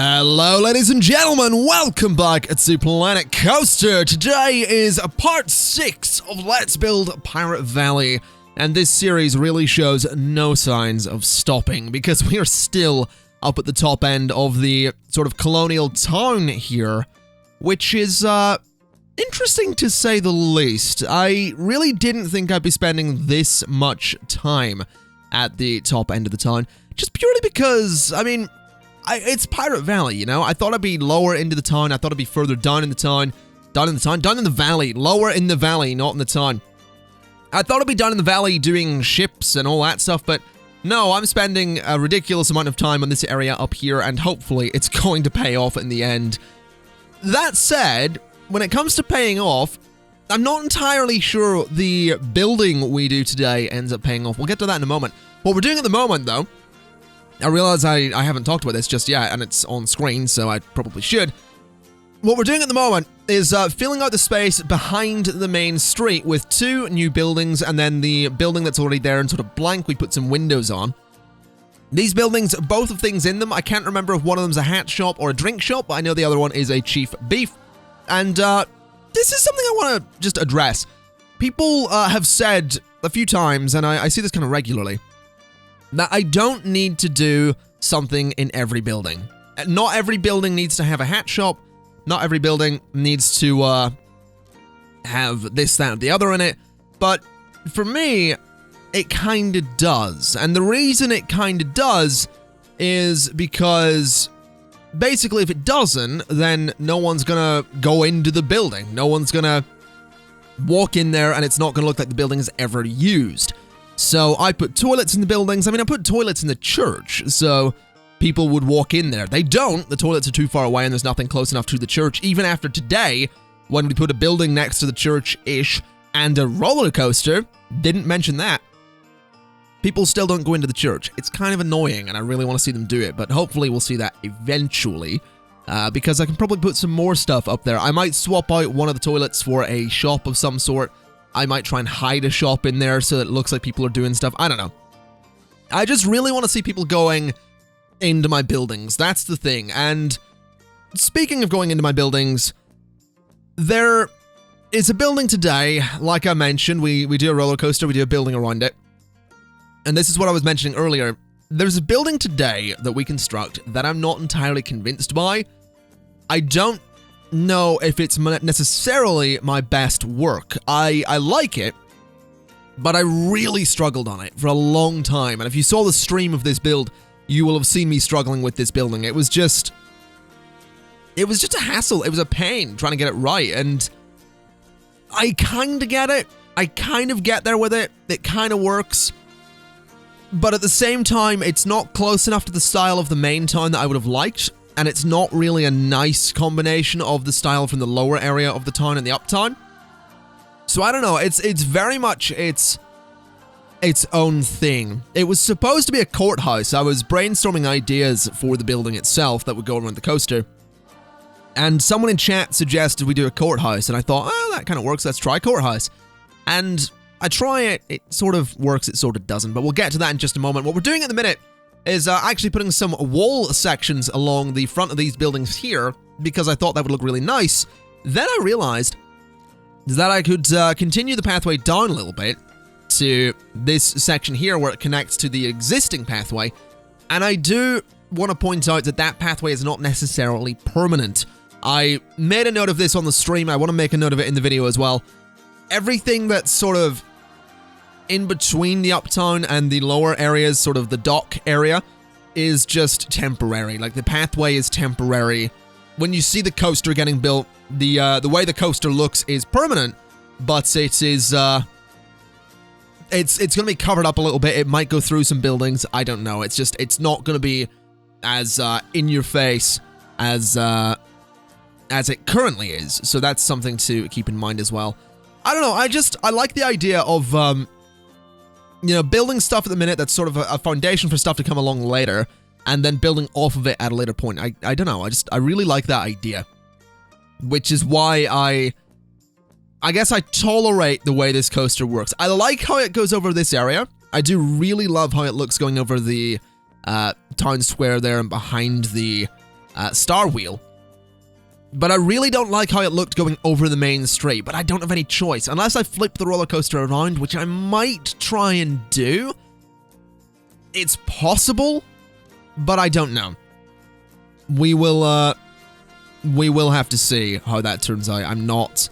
Hello ladies and gentlemen, welcome back to Planet Coaster. Today is part 6 of Let's Build Pirate Valley, and this series really shows no signs of stopping because we are still up at the top end of the sort of colonial town here, which is interesting to say the least. I really didn't think I'd be spending this much time at the top end of the town, just purely because, I mean, it's Pirate Valley, you know? I thought I'd be lower into the town. I thought I'd be further down in the town. Down in the valley. Lower in the valley, not in the town. I thought I'd be down in the valley doing ships and all that stuff, but no, I'm spending a ridiculous amount of time on this area up here, and hopefully it's going to pay off in the end. That said, when it comes to paying off, I'm not entirely sure the building we do today ends up paying off. We'll get to that in a moment. What we're doing at the moment, though, I realize I haven't talked about this just yet, and it's on screen, so I probably should. What we're doing at the moment is filling out the space behind the main street with 2 new buildings, and then the building that's already there and sort of blank, we put some windows on. These buildings both have things in them. I can't remember if one of them's a hat shop or a drink shop, but I know the other one is a Chief Beef. And this is something I want to just address. People have said a few times, and I see this kind of regularly, that I don't need to do something in every building. Not every building needs to have a hat shop. Not every building needs to have this, that, and the other in it. But for me, it kind of does. And the reason it kind of does is because basically if it doesn't, then no one's gonna go into the building. No one's gonna walk in there, and it's not gonna look like the building is ever used. So I put toilets in the buildings. I mean, I put toilets in the church, so people would walk in there. They don't. The toilets are too far away, and there's nothing close enough to the church. Even after today, when we put a building next to the church-ish and a roller coaster, didn't mention that, people still don't go into the church. It's kind of annoying, and I really want to see them do it, but hopefully we'll see that eventually, because I can probably put some more stuff up there. I might swap out one of the toilets for a shop of some sort. I might try and hide a shop in there so that it looks like people are doing stuff. I don't know. I just really want to see people going into my buildings. That's the thing. And speaking of going into my buildings, there is a building today. Like I mentioned, we do a roller coaster, we do a building around it. And this is what I was mentioning earlier. There's a building today that we construct that I'm not entirely convinced by. I don't know if it's necessarily my best work. I like it, but I really struggled on it for a long time. And if you saw the stream of this build, you will have seen me struggling with this building. It was just a hassle. It was a pain trying to get it right. And I kind of get it. I kind of get there with it. It kind of works. But at the same time, it's not close enough to the style of the main town that I would have liked. And it's not really a nice combination of the style from the lower area of the town and the uptown. So I don't know, it's very much its own thing. It was supposed to be a courthouse. I was brainstorming ideas for the building itself that would go around the coaster. And someone in chat suggested we do a courthouse, and I thought, oh, that kind of works, let's try courthouse. And I try it, it sort of works, it sort of doesn't, but we'll get to that in just a moment. What we're doing at the minute is actually putting some wall sections along the front of these buildings here, because I thought that would look really nice. Then I realized that I could continue the pathway down a little bit to this section here where it connects to the existing pathway, and I do want to point out that that pathway is not necessarily permanent. I made a note of this on the stream, I want to make a note of it in the video as well. Everything that's sort of in between the uptown and the lower areas, sort of the dock area, is just temporary. Like, the pathway is temporary. When you see the coaster getting built, the way the coaster looks is permanent, but it is, it's going to be covered up a little bit. It might go through some buildings. I don't know. It's just, it's not going to be as in your face as it currently is. So that's something to keep in mind as well. I don't know. I like the idea of, you know, building stuff at the minute that's sort of a foundation for stuff to come along later, and then building off of it at a later point. I don't know, I really like that idea. Which is why I guess I tolerate the way this coaster works. I like how it goes over this area. I do really love how it looks going over the town square there and behind the Star Wheel. But I really don't like how it looked going over the main street, but I don't have any choice. Unless I flip the roller coaster around, which I might try and do. It's possible, but I don't know. We will have to see how that turns out. I'm not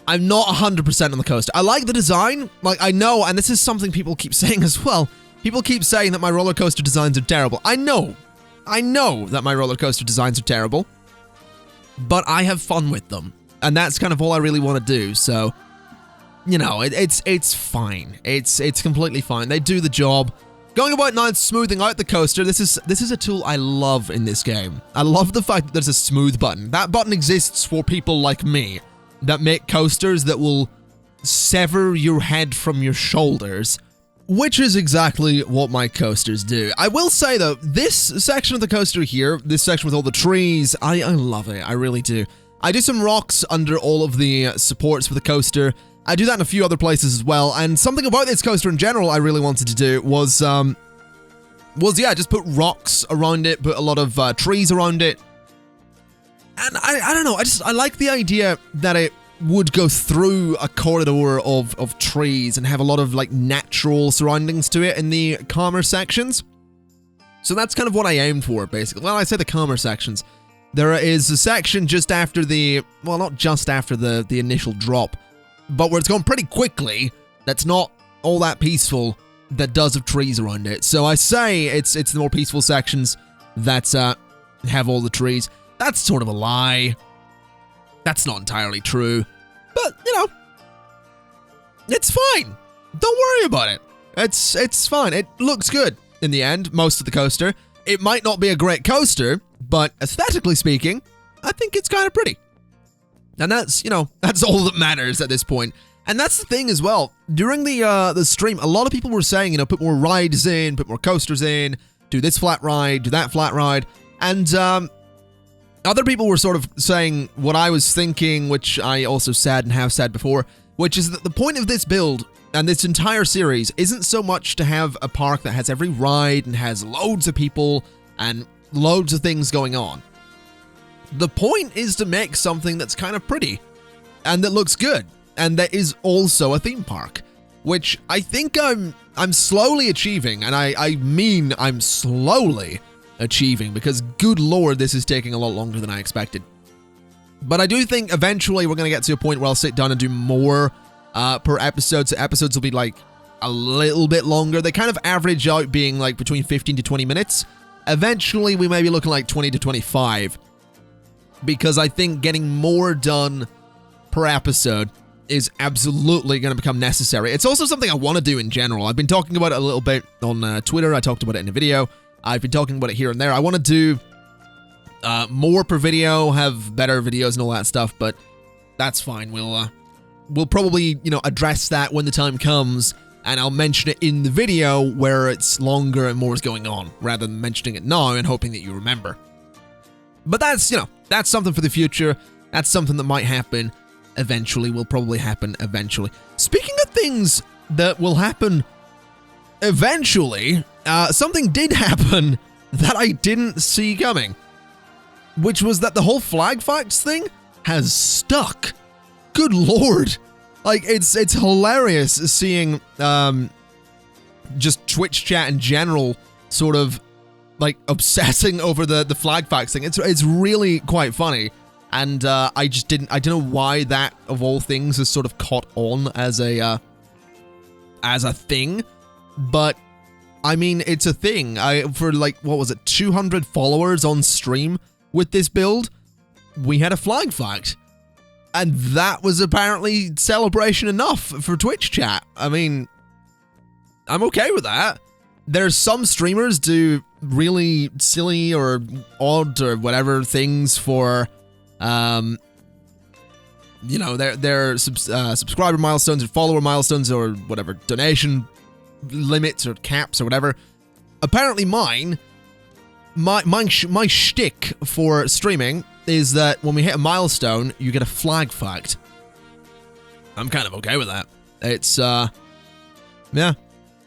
100% on the coaster. I like the design. Like, I know, and this is something people keep saying as well. People keep saying that my roller coaster designs are terrible. I know that my roller coaster designs are terrible. But I have fun with them, and that's kind of all I really want to do. So, you know, it's fine. It's completely fine. They do the job. Going about now and smoothing out the coaster. This is a tool I love in this game. I love the fact that there's a smooth button. That button exists for people like me that make coasters that will sever your head from your shoulders, which is exactly what my coasters do. I will say, though, this section of the coaster here, this section with all the trees, I love it. I really do. I do some rocks under all of the supports for the coaster. I do that in a few other places as well, and something about this coaster in general I really wanted to do was yeah, just put rocks around it, put a lot of trees around it. And I don't know, I like the idea that it would go through a corridor of trees and have a lot of like natural surroundings to it in the calmer sections. So that's kind of what I aimed for, basically. Well, I say the calmer sections. There is a section just after the, well, not just after the initial drop, but where it's going pretty quickly, that's not all that peaceful, that does have trees around it. So I say it's the more peaceful sections that have all the trees. That's sort of a lie. That's not entirely true, but, you know, it's fine. Don't worry about it. It's fine. It looks good in the end, most of the coaster. It might not be a great coaster, but aesthetically speaking, I think it's kind of pretty. And that's, you know, that's all that matters at this point. And that's the thing as well. During the stream, a lot of people were saying, you know, put more rides in, put more coasters in, do this flat ride, do that flat ride. And other people were sort of saying what I was thinking, which I also said and have said before, which is that the point of this build and this entire series isn't so much to have a park that has every ride and has loads of people and loads of things going on. The point is to make something that's kind of pretty and that looks good and that is also a theme park, which I think I'm slowly achieving, and I mean I'm slowly achieving, because good lord, this is taking a lot longer than I expected. But I do think eventually we're going to get to a point where I'll sit down and do more per episode, so episodes will be like a little bit longer. They kind of average out being like between 15 to 20 minutes. Eventually we may be looking like 20 to 25, because I think getting more done per episode is absolutely going to become necessary. It's also something I want to do in general. I've been talking about it a little bit on Twitter. I talked about it in a video. I've been talking about it here and there. I want to do more per video, have better videos and all that stuff, but that's fine. We'll probably, you know, address that when the time comes, and I'll mention it in the video where it's longer and more is going on, rather than mentioning it now and hoping that you remember. But that's, you know, that's something for the future. That's something that might happen eventually, will probably happen eventually. Speaking of things that will happen eventually, something did happen that I didn't see coming, which was that the whole flag fights thing has stuck. Good lord. Like, it's hilarious seeing just Twitch chat in general sort of like obsessing over the flag fights thing. It's really quite funny. And I don't know why that of all things has sort of caught on as a thing, but I mean, it's a thing. For like, what was it, 200 followers on stream with this build, we had a flag fight. And that was apparently celebration enough for Twitch chat. I mean, I'm okay with that. There's some streamers do really silly or odd or whatever things for, you know, their subscriber milestones or follower milestones or whatever, donation limits or caps or whatever. Apparently my shtick for streaming is that when we hit a milestone, you get a flag fact. I'm kind of okay with that. It's yeah,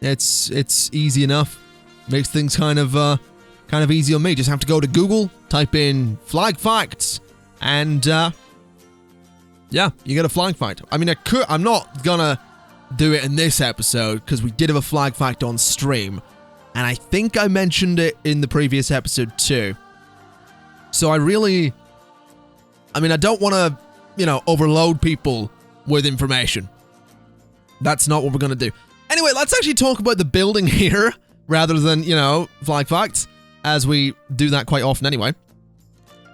it's easy enough. Makes things kind of kind of easy on me. Just have to go to Google, type in flag facts, and yeah, you get a flag fact. I mean, I'm not gonna do it in this episode because we did have a flag fact on stream, and I think I mentioned it in the previous episode too. So I don't want to, overload people with information. That's not what we're gonna do. Anyway, let's actually talk about the building here rather than, flag facts, as we do that quite often anyway.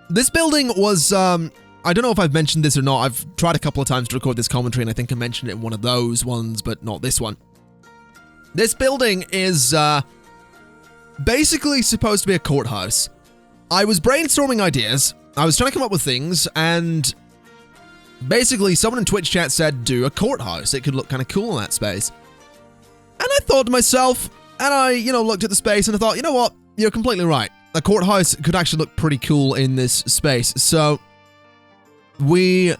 This building was, I don't know if I've mentioned this or not. I've tried a couple of times to record this commentary, and I think I mentioned it in one of those ones, but not this one. This building is, basically supposed to be a courthouse. I was brainstorming ideas, I was trying to come up with things, and basically someone in Twitch chat said, do a courthouse. It could look kind of cool in that space. And I thought to myself, and I, looked at the space and I thought, you know what? You're completely right. A courthouse could actually look pretty cool in this space. So we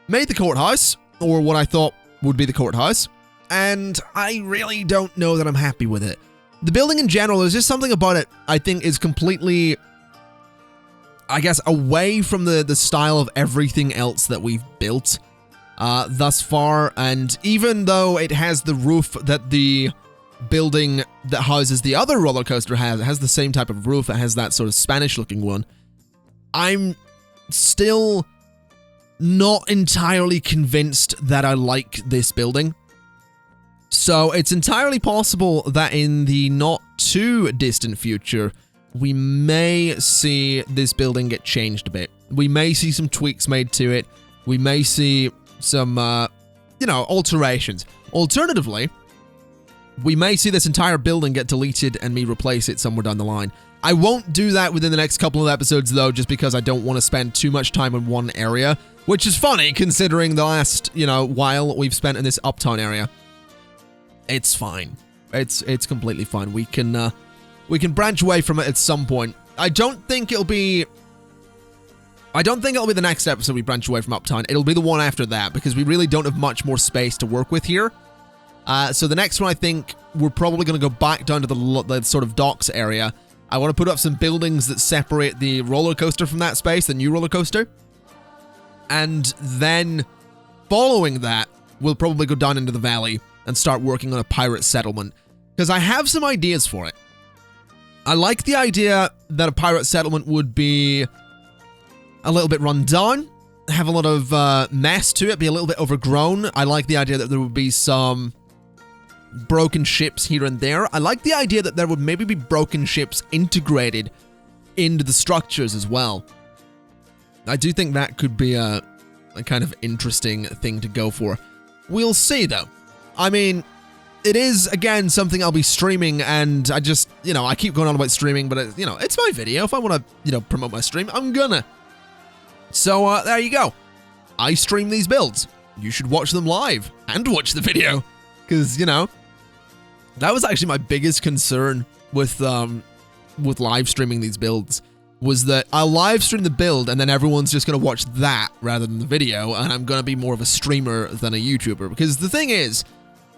made the courthouse, or what I thought would be the courthouse, and I really don't know that I'm happy with it. The building in general, there's just something about it I think is completely, I guess, away from the style of everything else that we've built thus far. And even though it has the roof that the building that houses the other roller coaster has, it has the same type of roof, it has that sort of Spanish looking one, I'm still not entirely convinced that I like this building. So it's entirely possible that in the not too distant future, we may see this building get changed a bit. We may see some tweaks made to it. We may see some, alterations. Alternatively, we may see this entire building get deleted and me replace it somewhere down the line. I won't do that within the next couple of episodes, though, just because I don't want to spend too much time in one area, which is funny considering the last, while we've spent in this uptown area. It's fine. It's completely fine. We can branch away from it at some point. I don't think it'll be the next episode we branch away from Uptown. It'll be the one after that, because we really don't have much more space to work with here. So the next one, I think, we're probably going to go back down to the sort of docks area. I want to put up some buildings that separate the roller coaster from that space, the new roller coaster. And then, following that, we'll probably go down into the valley and start working on a pirate settlement, because I have some ideas for it. I like the idea that a pirate settlement would be a little bit run down, have a lot of mess to it, be a little bit overgrown. I like the idea that there would be some broken ships here and there. I like the idea that there would maybe be broken ships integrated into the structures as well. I do think that could be a kind of interesting thing to go for. We'll see, though. I mean, it is, again, something I'll be streaming, and I just, I keep going on about streaming, but, it's my video. If I want to, promote my stream, I'm gonna. So, there you go. I stream these builds. You should watch them live and watch the video, because, that was actually my biggest concern with live streaming these builds, was that I'll live stream the build and then everyone's just going to watch that rather than the video, and I'm going to be more of a streamer than a YouTuber. Because the thing is,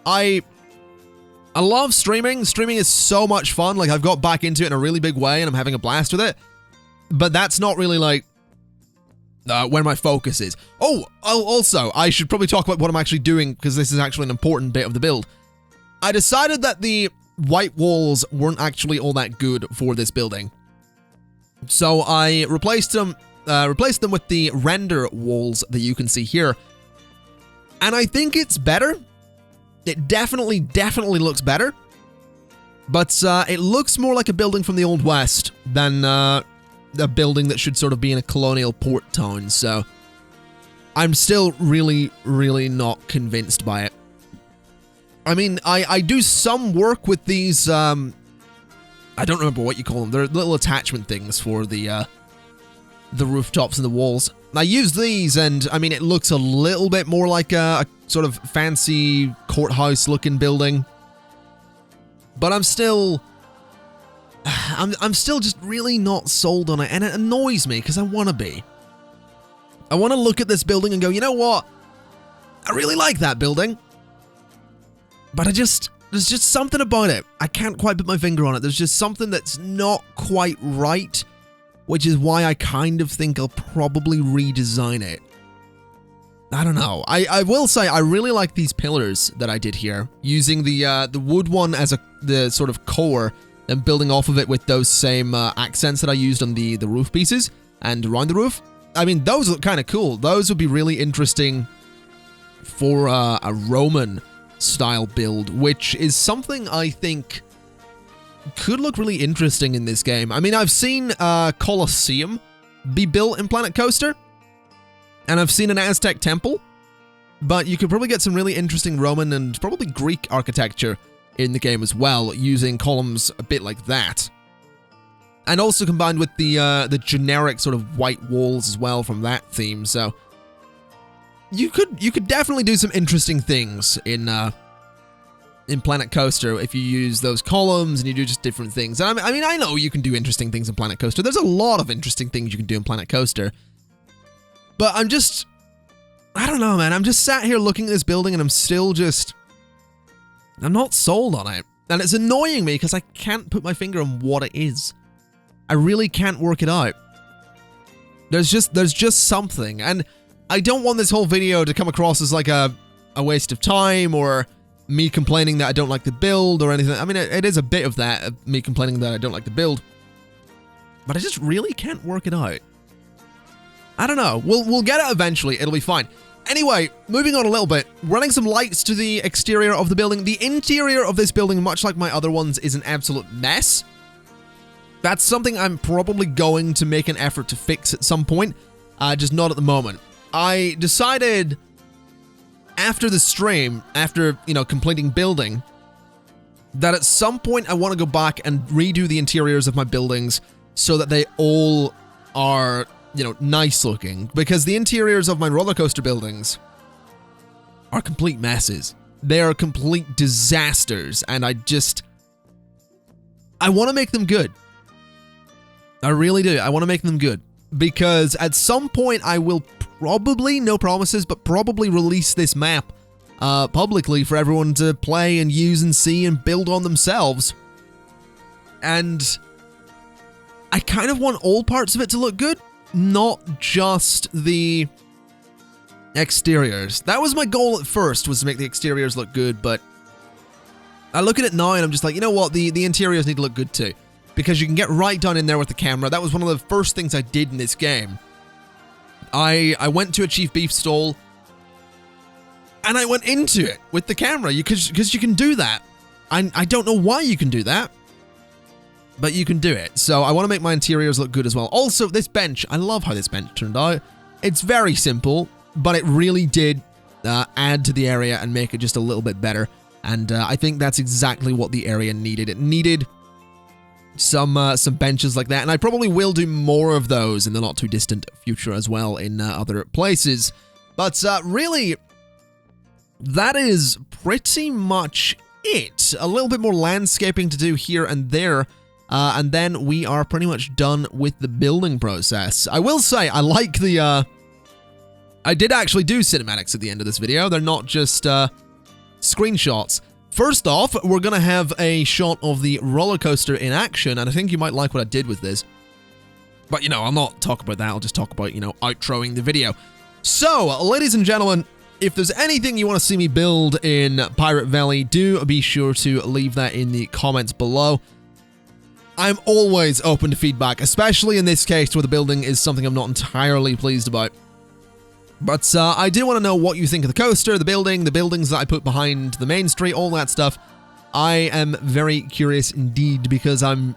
I love streaming. Streaming is so much fun. Like, I've got back into it in a really big way and I'm having a blast with it. But that's not really, like, where my focus is. Oh, also, I should probably talk about what I'm actually doing, because this is actually an important bit of the build. I decided that the white walls weren't actually all that good for this building. So I replaced them with the render walls that you can see here. And I think it's better. It definitely looks better. But it looks more like a building from the Old West than a building that should sort of be in a colonial port town. So I'm still really not convinced by it. I mean, I do some work with these, I don't remember what you call them. They're little attachment things for the rooftops and the walls. I use these, and I mean, it looks a little bit more like a sort of fancy courthouse-looking building. But I'm still just really not sold on it, and it annoys me because I want to be. I want to look at this building and go, you know what? I really like that building. But there's There's just something about it. I can't quite put my finger on it. There's just something that's not quite right, which is why I kind of think I'll probably redesign it. I don't know. I will say I really like these pillars that I did here, using the wood one as the sort of core, and building off of it with those same accents that I used on the roof pieces and around the roof. I mean, those look kind of cool. Those would be really interesting for a Roman style build, which is something I think could look really interesting in this game. I mean, I've seen Colosseum be built in Planet Coaster, and I've seen an Aztec temple, but you could probably get some really interesting Roman and probably Greek architecture in the game as well, using columns a bit like that. And also combined with the generic sort of white walls as well from that theme, so you could definitely do some interesting things in Planet Coaster if you use those columns and you do just different things. And I mean, I know you can do interesting things in Planet Coaster. There's a lot of interesting things you can do in Planet Coaster. But I don't know, man. I'm just sat here looking at this building and I'm not sold on it. And it's annoying me because I can't put my finger on what it is. I really can't work it out. There's just something. And I don't want this whole video to come across as like a waste of time or me complaining that I don't like the build or anything. I mean, it is a bit of that, me complaining that I don't like the build. But I just really can't work it out. I don't know. We'll get it eventually. It'll be fine. Anyway, moving on a little bit. Running some lights to the exterior of the building. The interior of this building, much like my other ones, is an absolute mess. That's something I'm probably going to make an effort to fix at some point. Just not at the moment. I decided after the stream, after, you know, completing building, that at some point I want to go back and redo the interiors of my buildings so that they all are, you know, nice looking. Because the interiors of my roller coaster buildings are complete messes. They are complete disasters, and I want to make them good. I really do. I want to make them good. Because at some point I will probably, no promises, but probably release this map publicly for everyone to play and use and see and build on themselves. And I kind of want all parts of it to look good, not just the exteriors. That was my goal at first, was to make the exteriors look good, but I look at it now and I'm just like, you know what, the interiors need to look good too. Because you can get right down in there with the camera. That was one of the first things I did in this game. I went to a Chief Beef stall, and I went into it with the camera, because you can do that. I don't know why you can do that, but you can do it. So I want to make my interiors look good as well. Also, this bench, I love how this bench turned out. It's very simple, but it really did add to the area and make it just a little bit better. And I think that's exactly what the area needed. It needed some benches like that, and I probably will do more of those in the not too distant future as well in other places. But really, that is pretty much it. A little bit more landscaping to do here and there, and then we are pretty much done with the building process. I will say, I like the I did actually do cinematics at the end of this video. They're not just screenshots. First off, we're going to have a shot of the roller coaster in action, and I think you might like what I did with this. But, you know, I'll not talk about that. I'll just talk about, you know, outroing the video. So, ladies and gentlemen, if there's anything you want to see me build in Pirate Valley, do be sure to leave that in the comments below. I'm always open to feedback, especially in this case where the building is something I'm not entirely pleased about. But I do want to know what you think of the coaster, the buildings that I put behind the main street, all that stuff. I am very curious indeed, because I'm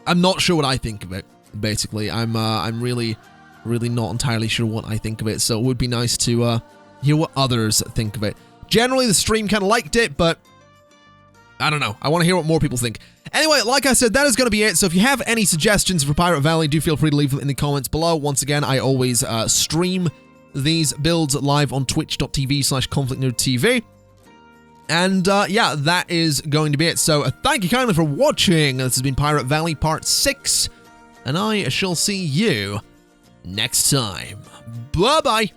not sure what I think of it, basically. I'm really not entirely sure what I think of it, so it would be nice to hear what others think of it. Generally, the stream kind of liked it, but I don't know. I want to hear what more people think. Anyway, like I said, that is going to be it. So if you have any suggestions for Pirate Valley, do feel free to leave them in the comments below. Once again, I always stream these builds live on twitch.tv/ConflictNerdTV. And yeah, that is going to be it. So thank you kindly for watching. This has been Pirate Valley Part 6. And I shall see you next time. Bye-bye.